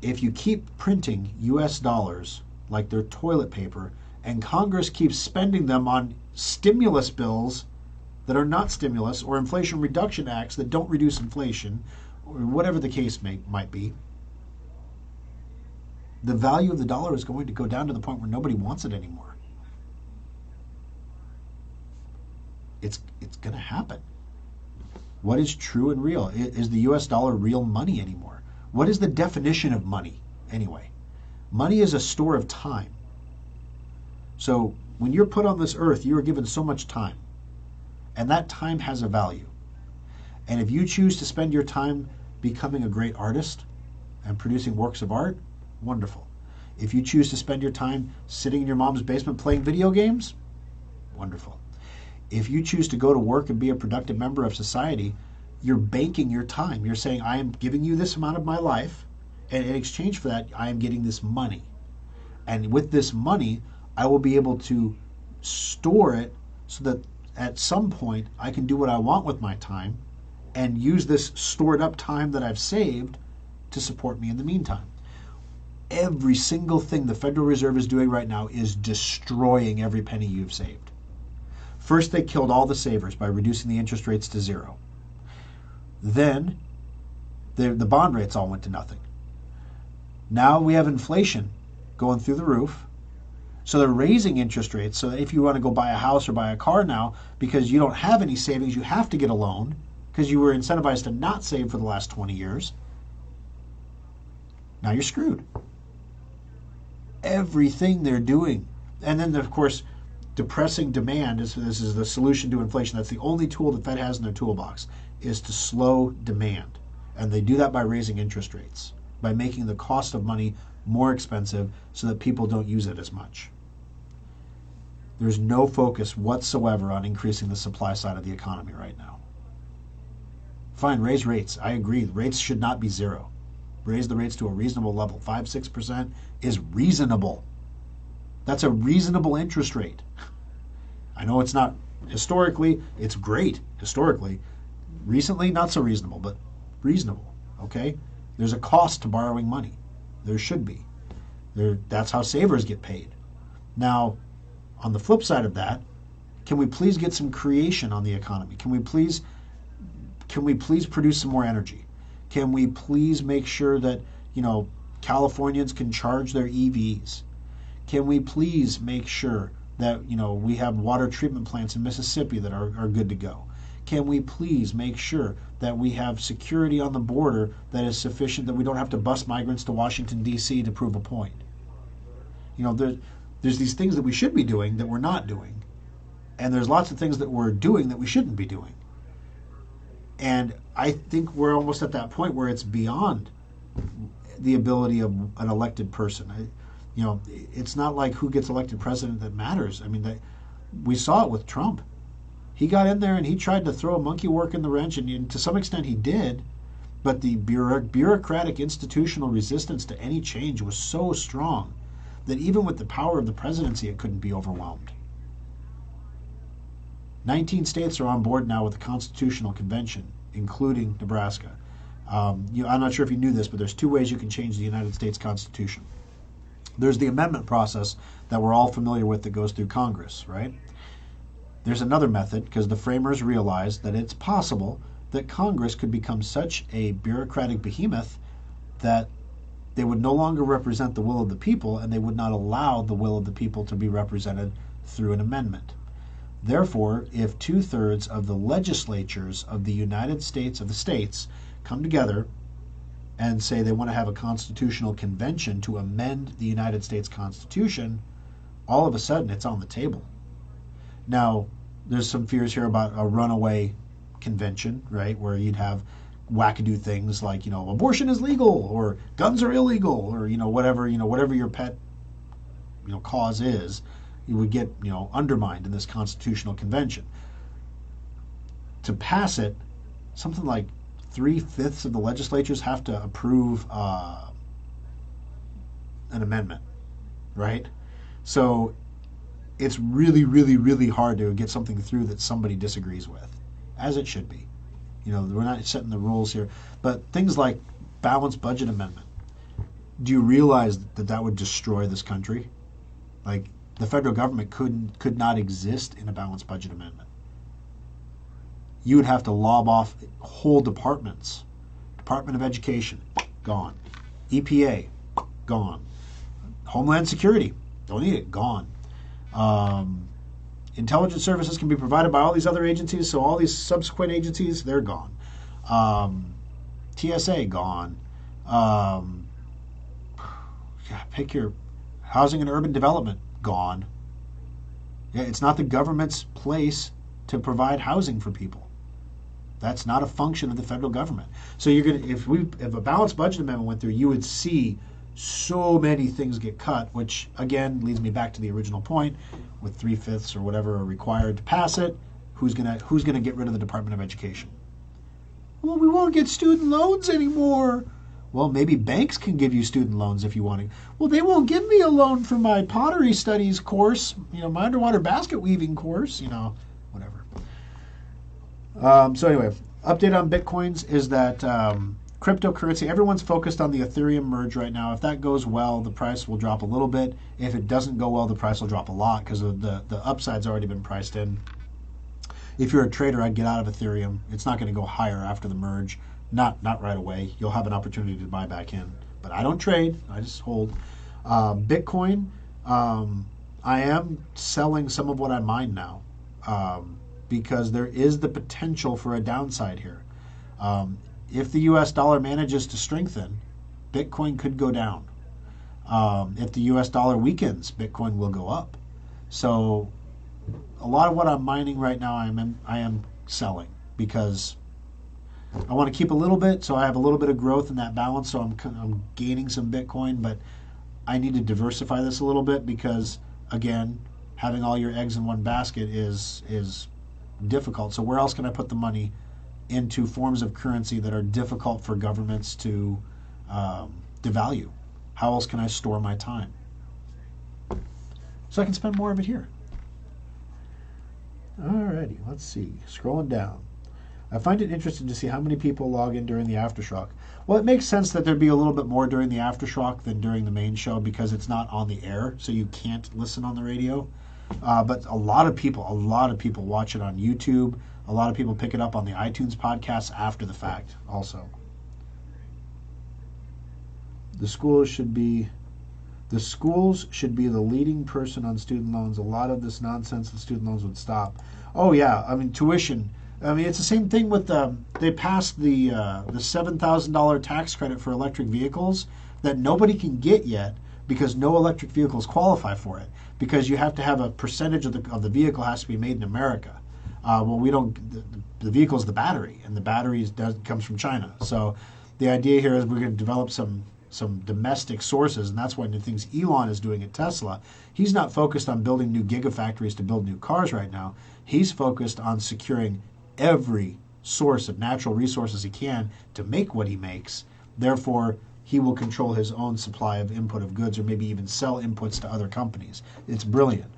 If you keep printing US dollars like they're toilet paper and Congress keeps spending them on stimulus bills that are not stimulus or Inflation Reduction Acts that don't reduce inflation or whatever the case might be, the value of the dollar is going to go down to the point where nobody wants it anymore. It's going to happen. What is true and real? Is the US dollar real money anymore? What is the definition of money anyway? Money is a store of time. So when you're put on this earth, you are given so much time. And that time has a value. And if you choose to spend your time becoming a great artist and producing works of art, wonderful. If you choose to spend your time sitting in your mom's basement playing video games, wonderful. If you choose to go to work and be a productive member of society, you're banking your time. You're saying, I am giving you this amount of my life, and in exchange for that, I am getting this money. And with this money, I will be able to store it so that at some point I can do what I want with my time and use this stored up time that I've saved to support me in the meantime. Every single thing the Federal Reserve is doing right now is destroying every penny you've saved. First, they killed all the savers by reducing the interest rates to zero. Then the bond rates all went to nothing. Now we have inflation going through the roof. So they're raising interest rates so that if you want to go buy a house or buy a car now, because you don't have any savings, you have to get a loan because you were incentivized to not save for the last 20 years. Now you're screwed. Everything they're doing. And then, of course, depressing demand, this is the solution to inflation. That's the only tool the Fed has in their toolbox, is to slow demand. And they do that by raising interest rates, by making the cost of money more expensive so that people don't use it as much. There's no focus whatsoever on increasing the supply side of the economy right now. Fine, raise rates. I agree. Rates should not be zero. Raise the rates to a reasonable level. 5-6% is reasonable. That's a reasonable interest rate. I know it's not historically, it's great historically. Recently, not so reasonable, but reasonable, okay? There's a cost to borrowing money. There should be. That's how savers get paid. Now, on the flip side of that, can we please get some creation on the economy? Can we please produce some more energy? Can we please make sure that, Californians can charge their EVs? Can we please make sure that, we have water treatment plants in Mississippi that are good to go? Can we please make sure that we have security on the border that is sufficient, that we don't have to bus migrants to Washington, D.C. to prove a point? There's these things that we should be doing that we're not doing. And there's lots of things that we're doing that we shouldn't be doing. And I think we're almost at that point where it's beyond the ability of an elected person. It's not like who gets elected president that matters. I mean, we saw it with Trump. He got in there and he tried to throw a monkey work in the wrench, and to some extent he did, but the bureaucratic institutional resistance to any change was so strong that even with the power of the presidency, it couldn't be overwhelmed. 19 states are on board now with the Constitutional Convention, including Nebraska. I'm not sure if you knew this, but there's two ways you can change the United States Constitution. There's the amendment process that we're all familiar with that goes through Congress, right? There's another method, because the framers realized that it's possible that Congress could become such a bureaucratic behemoth that they would no longer represent the will of the people, and they would not allow the will of the people to be represented through an amendment. Therefore, if 2/3 of the legislatures of the United States, of the states, come together and say they want to have a constitutional convention to amend the United States Constitution, all of a sudden it's on the table. Now, there's some fears here about a runaway convention, right, where you'd have wackadoo things like, abortion is legal or guns are illegal or, whatever your pet, cause is, you would get, undermined in this constitutional convention. To pass it, something like 3/5 of the legislatures have to approve an amendment, right? So it's really, really, really hard to get something through that somebody disagrees with, as it should be. We're not setting the rules here. But things like balanced budget amendment, do you realize that would destroy this country? Like, the federal government could not exist in a balanced budget amendment. You would have to lob off whole departments. Department of Education, gone. EPA, gone. Homeland Security, don't need it, gone. Intelligence services can be provided by all these other agencies, so all these subsequent agencies, they're gone. TSA, gone. Pick your housing and urban development, gone. Yeah, it's not the government's place to provide housing for people. That's not a function of the federal government. So you're gonna, if a balanced budget amendment went through, you would see so many things get cut, which again leads me back to the original point. With 3/5 or whatever are required to pass it, who's gonna get rid of the Department of Education? Well, we won't get student loans anymore. Well, maybe banks can give you student loans if you want to. Well, they won't give me a loan for my pottery studies course, my underwater basket weaving course, whatever. So anyway, update on Bitcoins is that cryptocurrency, everyone's focused on the Ethereum merge right now. If that goes well, the price will drop a little bit. If it doesn't go well, the price will drop a lot because the upside's already been priced in. If you're a trader, I'd get out of Ethereum. It's not going to go higher after the merge. Not right away. You'll have an opportunity to buy back in. But I don't trade. I just hold. Bitcoin, I am selling some of what I mine now because there is the potential for a downside here. If the U.S. dollar manages to strengthen, Bitcoin could go down. If the U.S. dollar weakens, Bitcoin will go up. So a lot of what I'm mining right now, I am selling because I want to keep a little bit, so I have a little bit of growth in that balance. So I'm gaining some Bitcoin, but I need to diversify this a little bit because, again, having all your eggs in one basket is difficult. So where else can I put the money into forms of currency that are difficult for governments to devalue? How else can I store my time? So I can spend more of it here. Alrighty, let's see. Scrolling down. I find it interesting to see how many people log in during the After Schrock. Well, it makes sense that there'd be a little bit more during the After Schrock than during the main show because it's not on the air, so you can't listen on the radio. But a lot of people watch it on YouTube. A lot of people pick it up on the iTunes podcasts after the fact also. The schools should be the leading person on student loans. A lot of this nonsense with student loans would stop. Oh yeah, I mean tuition. I mean it's the same thing with they passed the $7,000 tax credit for electric vehicles that nobody can get yet because no electric vehicles qualify for it because you have to have a percentage of the vehicle has to be made in America. Well, we don't. The vehicle is the battery, and the battery comes from China. So the idea here is we're going to develop some domestic sources, and that's one of the things Elon is doing at Tesla. He's not focused on building new gigafactories to build new cars right now. He's focused on securing every source of natural resources he can to make what he makes. Therefore, he will control his own supply of input of goods or maybe even sell inputs to other companies. It's brilliant.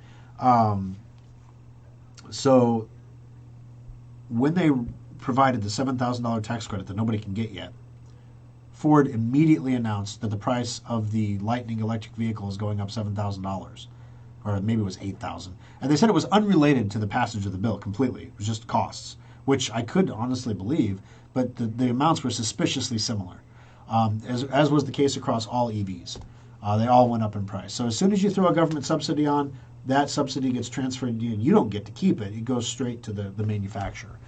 So when they provided the $7,000 tax credit that nobody can get yet, Ford immediately announced that the price of the Lightning electric vehicle is going up $7,000, or maybe it was $8,000. And they said it was unrelated to the passage of the bill completely. It was just costs, which I could honestly believe, but the amounts were suspiciously similar. as was the case across all EVs. They all went up in price. So as soon as you throw a government subsidy on, that subsidy gets transferred to you. You don't get to keep it. It goes straight to the manufacturer.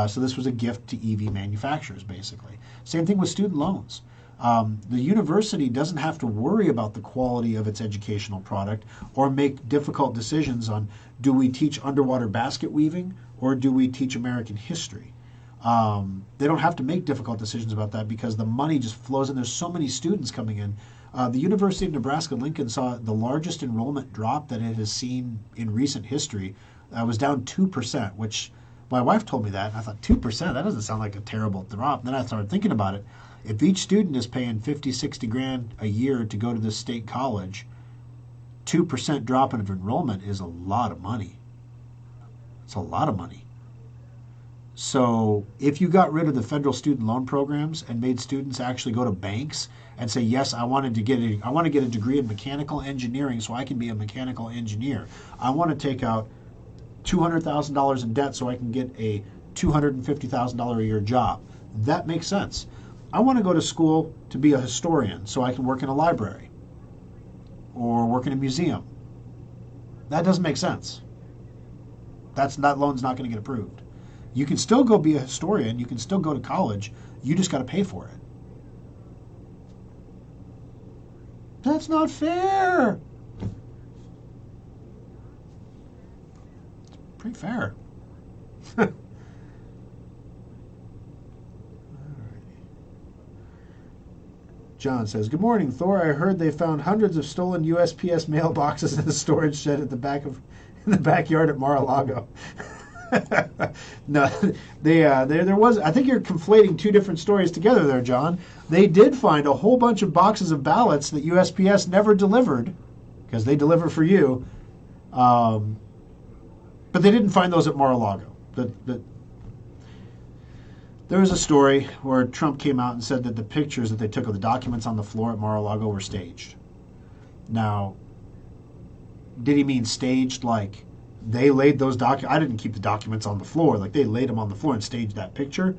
So this was a gift to EV manufacturers, basically. Same thing with student loans. The university doesn't have to worry about the quality of its educational product or make difficult decisions on, do we teach underwater basket weaving or do we teach American history? They don't have to make difficult decisions about that because the money just flows in. There's so many students coming in. The University of Nebraska-Lincoln saw the largest enrollment drop that it has seen in recent history. It was down 2%, which my wife told me that. And I thought, 2%? That doesn't sound like a terrible drop. And then I started thinking about it. If each student is paying 50, 60 grand a year to go to this state college, 2% drop in enrollment is a lot of money. It's a lot of money. So if you got rid of the federal student loan programs and made students actually go to banks and say, yes, I want to get a degree in mechanical engineering so I can be a mechanical engineer. I want to take out $200,000 in debt so I can get a $250,000 a year job. That makes sense. I want to go to school to be a historian so I can work in a library or work in a museum. That doesn't make sense. That loan's not going to get approved. You can still go be a historian. You can still go to college. You just got to pay for it. That's not fair. It's pretty fair. John says, good morning, Thor. I heard they found hundreds of stolen USPS mailboxes in a storage shed in the backyard at Mar-a-Lago. No, there was. I think you're conflating two different stories together there, John. They did find a whole bunch of boxes of ballots that USPS never delivered, because they deliver for you. But they didn't find those at Mar-a-Lago. There was a story where Trump came out and said that the pictures that they took of the documents on the floor at Mar-a-Lago were staged. Now, did he mean staged like they laid those documents? I didn't keep the documents on the floor. Like they laid them on the floor and staged that picture?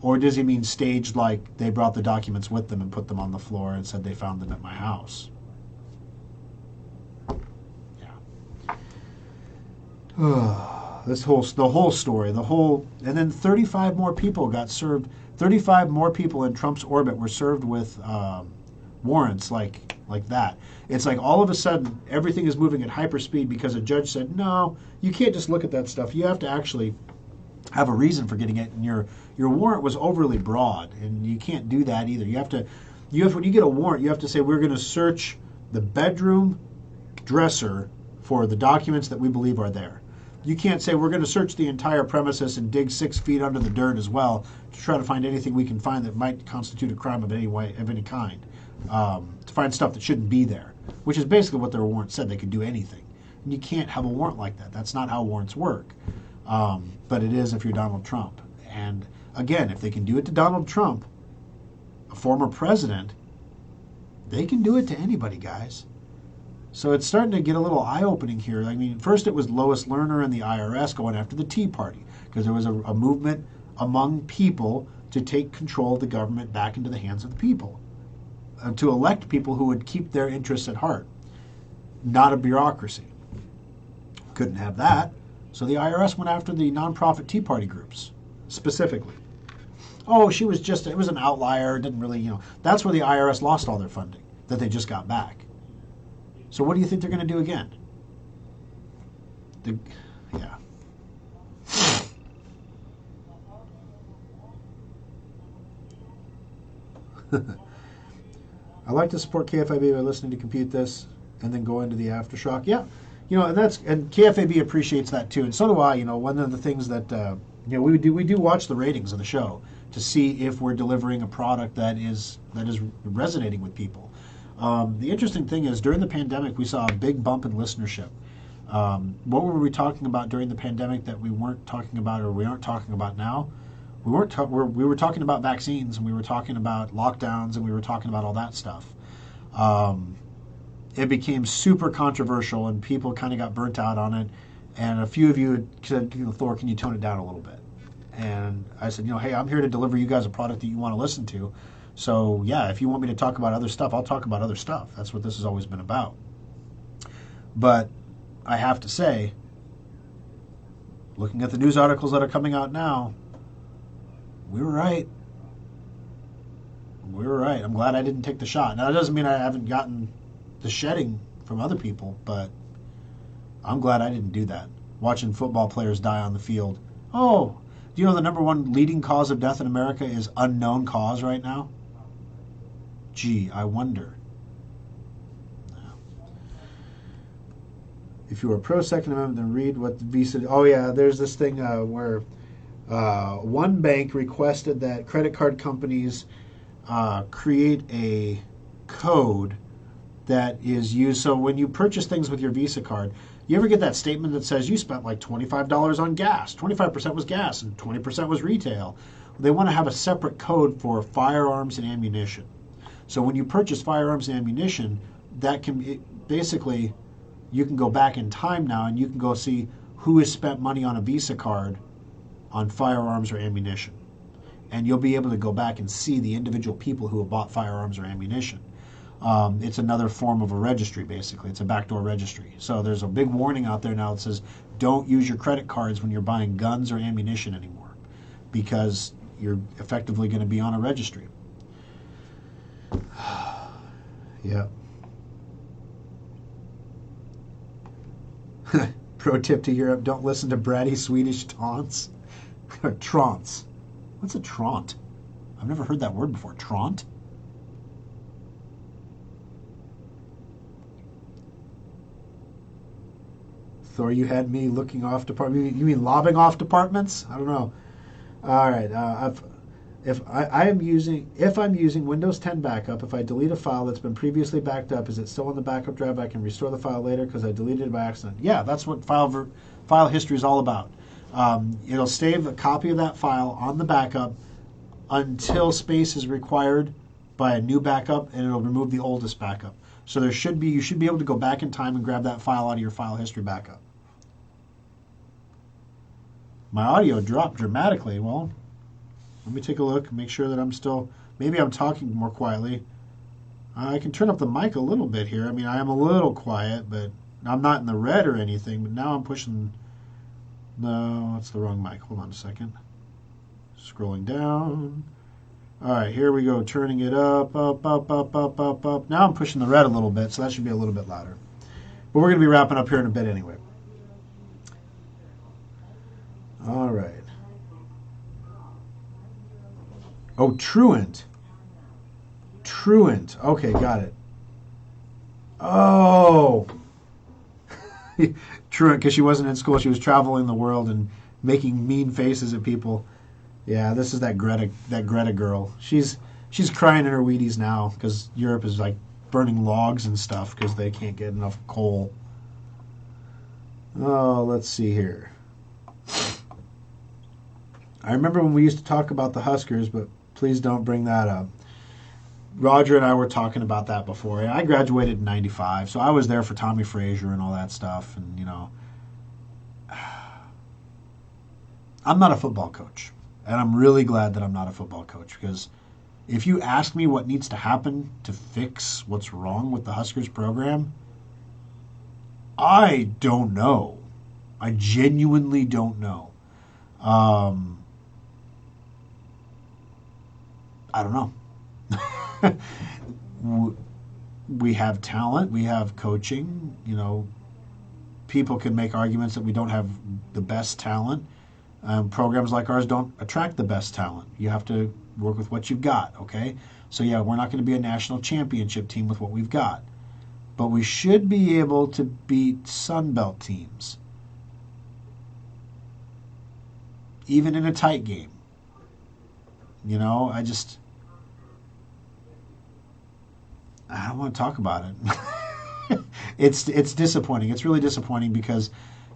Or does he mean staged like they brought the documents with them and put them on the floor and said they found them at my house? Yeah. The whole story, and then 35 more people got served. 35 more people in Trump's orbit were served with warrants like that. It's like all of a sudden everything is moving at hyperspeed because a judge said, no, you can't just look at that stuff. You have to actually have a reason for getting it, and your warrant was overly broad, and you can't do that either. When you get a warrant, you have to say we're going to search the bedroom dresser for the documents that we believe are there. You can't say we're going to search the entire premises and dig 6 feet under the dirt as well to try to find anything we can find that might constitute a crime of any kind, to find stuff that shouldn't be there, which is basically what their warrant said. They could do anything. And you can't have a warrant like that. That's not how warrants work. But it is if you're Donald Trump. And again, if they can do it to Donald Trump, a former president, they can do it to anybody, guys. So it's starting to get a little eye-opening here. I mean, first it was Lois Lerner and the IRS going after the Tea Party because there was a movement among people to take control of the government back into the hands of the people, to elect people who would keep their interests at heart, not a bureaucracy. Couldn't have that. So the IRS went after the nonprofit Tea Party groups, specifically. Oh, it was an outlier, didn't really, that's where the IRS lost all their funding that they just got back. So what do you think they're going to do again? Yeah. I like to support KFIB by listening to Compute This and then go into the After Schrock. Yeah. And KFAB appreciates that too, and so do I. One of the things that we do watch the ratings of the show to see if we're delivering a product that is resonating with people. The interesting thing is, during the pandemic, we saw a big bump in listenership. What were we talking about during the pandemic that we weren't talking about, or we aren't talking about now? We were talking about vaccines, and we were talking about lockdowns, and we were talking about all that stuff. It became super controversial, and people kind of got burnt out on it. And a few of you had said, Thor, can you tone it down a little bit? And I said, hey, I'm here to deliver you guys a product that you want to listen to. So, yeah, if you want me to talk about other stuff, I'll talk about other stuff. That's what this has always been about. But I have to say, looking at the news articles that are coming out now, we were right. We were right. I'm glad I didn't take the shot. Now, that doesn't mean I haven't gotten the shedding from other people, but I'm glad I didn't do that. Watching football players die on the field. Oh, do you know the number one leading cause of death in America is unknown cause right now? Gee, I wonder. If you were pro Second Amendment, then read what the Visa. Oh yeah, there's this thing where one bank requested that credit card companies create a code that is used. So when you purchase things with your Visa card, you ever get that statement that says you spent like $25 on gas, 25% was gas, and 20% was retail? They want to have a separate code for firearms and ammunition. So when you purchase firearms and ammunition, that can basically, you can go back in time now and you can go see who has spent money on a Visa card on firearms or ammunition. And you'll be able to go back and see the individual people who have bought firearms or ammunition. It's another form of a registry, basically. It's a backdoor registry. So there's a big warning out there now that says don't use your credit cards when you're buying guns or ammunition anymore, because you're effectively going to be on a registry. Yeah. Pro tip to Europe, don't listen to bratty Swedish taunts. Or taunts. What's a traunt? I've never heard that word before. Traunt? Thor, you had me looking off departments. You mean lobbing off departments? I don't know. All right. If I'm using Windows 10 backup, if I delete a file that's been previously backed up, is it still on the backup drive? I can restore the file later because I deleted it by accident. Yeah, that's what file history is all about. It'll save a copy of that file on the backup until space is required by a new backup, and it'll remove the oldest backup. So you should be able to go back in time and grab that file out of your file history backup. My audio dropped dramatically. Well, let me take a look, make sure that I'm still, maybe I'm talking more quietly. I can turn up the mic a little bit here. I mean, I am a little quiet, but I'm not in the red or anything, but now I'm pushing, no, that's the wrong mic. Hold on a second. Scrolling down. All right, here we go, turning it up. Now I'm pushing the red a little bit, so that should be a little bit louder. But we're going to be wrapping up here in a bit anyway. All right. Oh, truant. Truant. Okay, got it. Oh. Truant, because she wasn't in school. She was traveling the world and making mean faces at people. Yeah, this is that Greta girl. She's crying in her Wheaties now because Europe is like burning logs and stuff because they can't get enough coal. Oh, let's see here. I remember when we used to talk about the Huskers, but please don't bring that up. Roger and I were talking about that before. I graduated in 95, so I was there for Tommy Frazier and all that stuff. And, you know, I'm not a football coach. And I'm really glad that I'm not a football coach, because if you ask me what needs to happen to fix what's wrong with the Huskers program, I don't know. I genuinely don't know. I don't know. We have talent. We have coaching. You know, people can make arguments that we don't have the best talent. Programs like ours don't attract the best talent. You have to work with what you've got, okay? So, yeah, we're not going to be a national championship team with what we've got. But we should be able to beat Sun Belt teams, even in a tight game. You know, I don't want to talk about it. It's disappointing. It's really disappointing because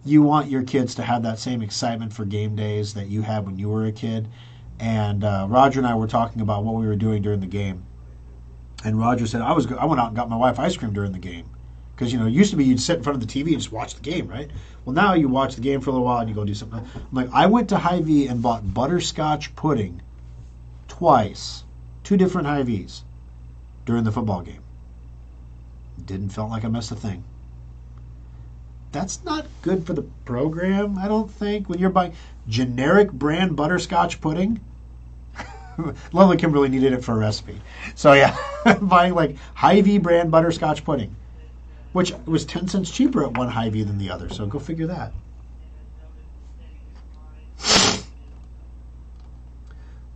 you want your kids to have that same excitement for game days that you had when you were a kid. And Roger and I were talking about what we were doing during the game. And Roger said, I went out and got my wife ice cream during the game. Because, you know, it used to be you'd sit in front of the TV and just watch the game, right? Well, now you watch the game for a little while and you go do something. I'm like, I went to Hy-Vee and bought butterscotch pudding twice 2 different Hy-Vees during the football game. Didn't feel like I missed a thing. That's not good for the program, I don't think. When you're buying generic brand butterscotch pudding, Lovely Kimberly needed it for a recipe. So yeah, buying like Hy-Vee brand butterscotch pudding, which was 10 cents cheaper at one Hy-Vee than the other. So go figure that.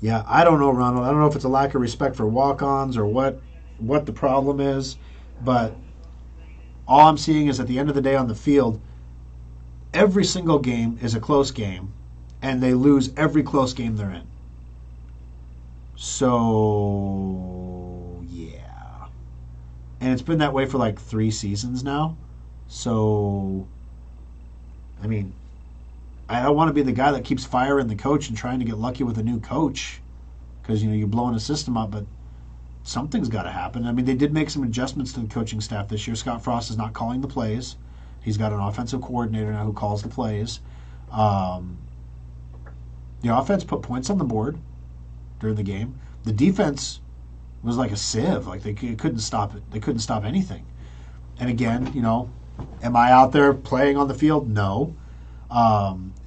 Yeah, I don't know, Ronald. I don't know if it's a lack of respect for walk-ons or what the problem is, but all I'm seeing is at the end of the day on the field, every single game is a close game, and they lose every close game they're in. So, yeah. And it's been that way for like 3 seasons now. So, I mean, I don't want to be the guy that keeps firing the coach and trying to get lucky with a new coach because, you're blowing a system up, but something's got to happen. I mean, they did make some adjustments to the coaching staff this year. Scott Frost is not calling the plays. He's got an offensive coordinator now who calls the plays. The offense put points on the board during the game. The defense was like a sieve. Like they couldn't stop it. They couldn't stop anything. And again, am I out there playing on the field? No.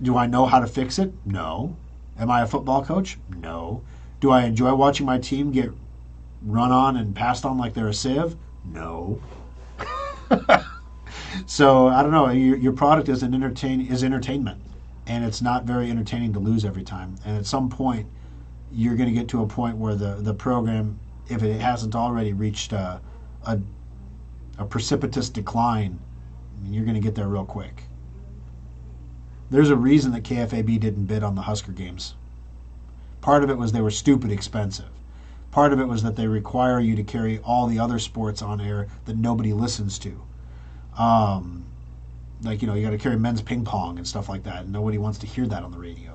Do I know how to fix it? No. Am I a football coach? No. Do I enjoy watching my team get run on and passed on like they're a sieve? No. So I don't know. Your product is entertainment, and it's not very entertaining to lose every time. And at some point, you're going to get to a point where the program, if it hasn't already reached a precipitous decline, you're going to get there real quick. There's a reason that KFAB didn't bid on the Husker games. Part of it was they were stupid expensive. Part of it was that they require you to carry all the other sports on air that nobody listens to. You got to carry men's ping pong and stuff like that, and nobody wants to hear that on the radio.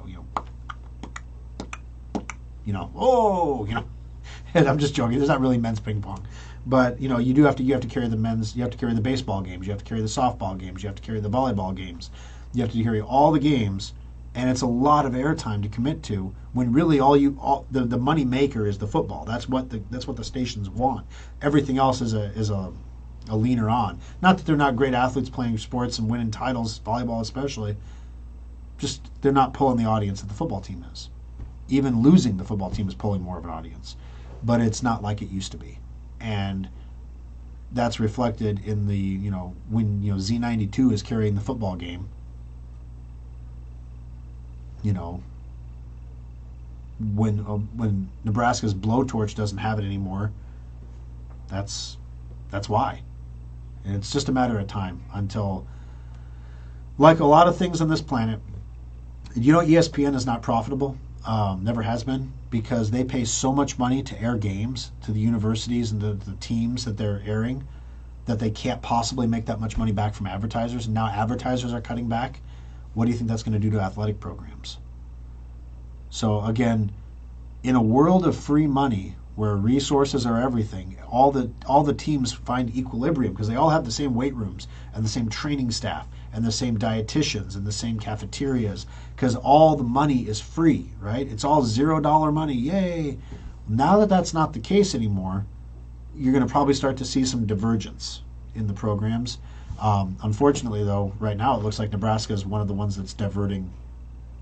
And I'm just joking. There's not really men's ping pong, but you have to carry the men's. You have to carry the baseball games. You have to carry the softball games. You have to carry the volleyball games. You have to carry all the games, and it's a lot of airtime to commit to. When really the money maker is the football. That's what the stations want. Everything else is a leaner on. Not that they're not great athletes playing sports and winning titles, volleyball especially. Just they're not pulling the audience that the football team is. Even losing, the football team is pulling more of an audience, but it's not like it used to be, and that's reflected in the when Z92 is carrying the football game. When Nebraska's blowtorch doesn't have it anymore, that's why. And it's just a matter of time until, like a lot of things on this planet, ESPN is not profitable, never has been, because they pay so much money to air games to the universities and the teams that they're airing that they can't possibly make that much money back from advertisers. And now advertisers are cutting back. What do you think that's going to do to athletic programs? So again, in a world of free money where resources are everything, all the teams find equilibrium because they all have the same weight rooms and the same training staff and the same dietitians and the same cafeterias because all the money is free, right? It's all $0 money. Yay! Now that that's not the case anymore, you're going to probably start to see some divergence in the programs. Unfortunately, though, right now it looks like Nebraska is one of the ones that's diverting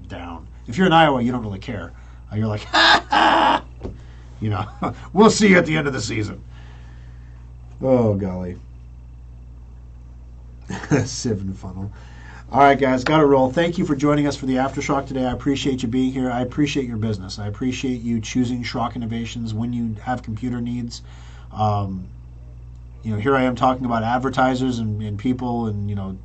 down. If you're in Iowa, you don't really care. You're like, ha ha! We'll see you at the end of the season. Oh, golly. Sieve and funnel. All right, guys, got to roll. Thank you for joining us for the After Schrock today. I appreciate you being here. I appreciate your business. I appreciate you choosing Schrock Innovations when you have computer needs. Here I am talking about advertisers and people, and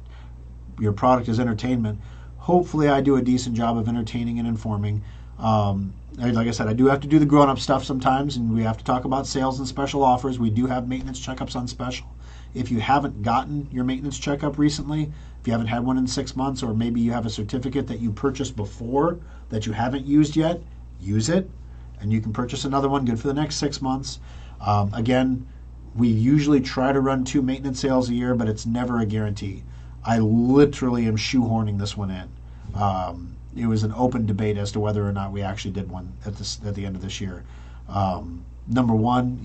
your product is entertainment. Hopefully, I do a decent job of entertaining and informing. Like I said, I do have to do the grown-up stuff sometimes, and we have to talk about sales and special offers. We do have maintenance checkups on special. If you haven't gotten your maintenance checkup recently, if you haven't had one in 6 months, or maybe you have a certificate that you purchased before that you haven't used yet, use it, and you can purchase another one good for the next 6 months. Again, we usually try to run 2 maintenance sales a year, but it's never a guarantee. I literally am shoehorning this one in. It was an open debate as to whether or not we actually did one at the end of this year. number one,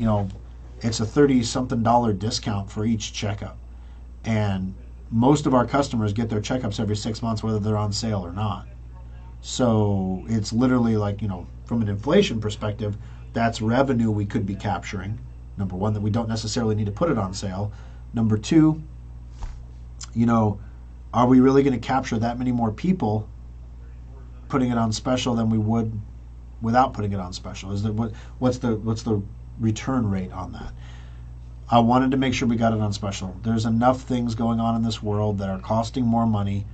it's a $30-something discount for each checkup. And most of our customers get their checkups every 6 months, whether they're on sale or not. So it's literally like, from an inflation perspective, that's revenue we could be capturing. Number one, that we don't necessarily need to put it on sale. Number two, are we really going to capture that many more people putting it on special than we would without putting it on special? What's the return rate on that? I wanted to make sure we got it on special. There's enough things going on in this world that are costing more money.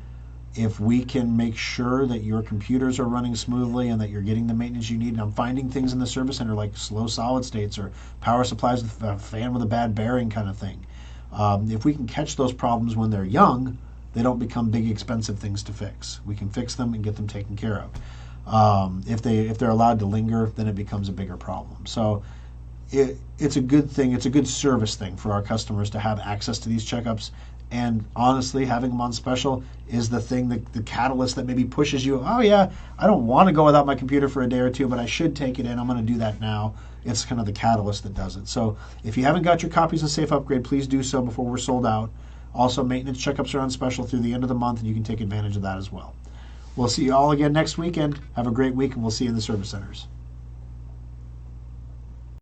If we can make sure that your computers are running smoothly and that you're getting the maintenance you need, and I'm finding things in the service center like slow solid states or power supplies with a fan with a bad bearing kind of thing. If we can catch those problems when they're young, they don't become big expensive things to fix. We can fix them and get them taken care of. If they're allowed to linger, then it becomes a bigger problem. So it's a good thing. It's a good service thing for our customers to have access to these checkups. And honestly, having them on special is the thing, the catalyst that maybe pushes you, oh yeah, I don't want to go without my computer for a day or two, but I should take it in. I'm going to do that now. It's kind of the catalyst that does it. So if you haven't got your copies of Safe Upgrade, please do so before we're sold out. Also, maintenance checkups are on special through the end of the month, and you can take advantage of that as well. We'll see you all again next weekend. Have a great week, and we'll see you in the service centers.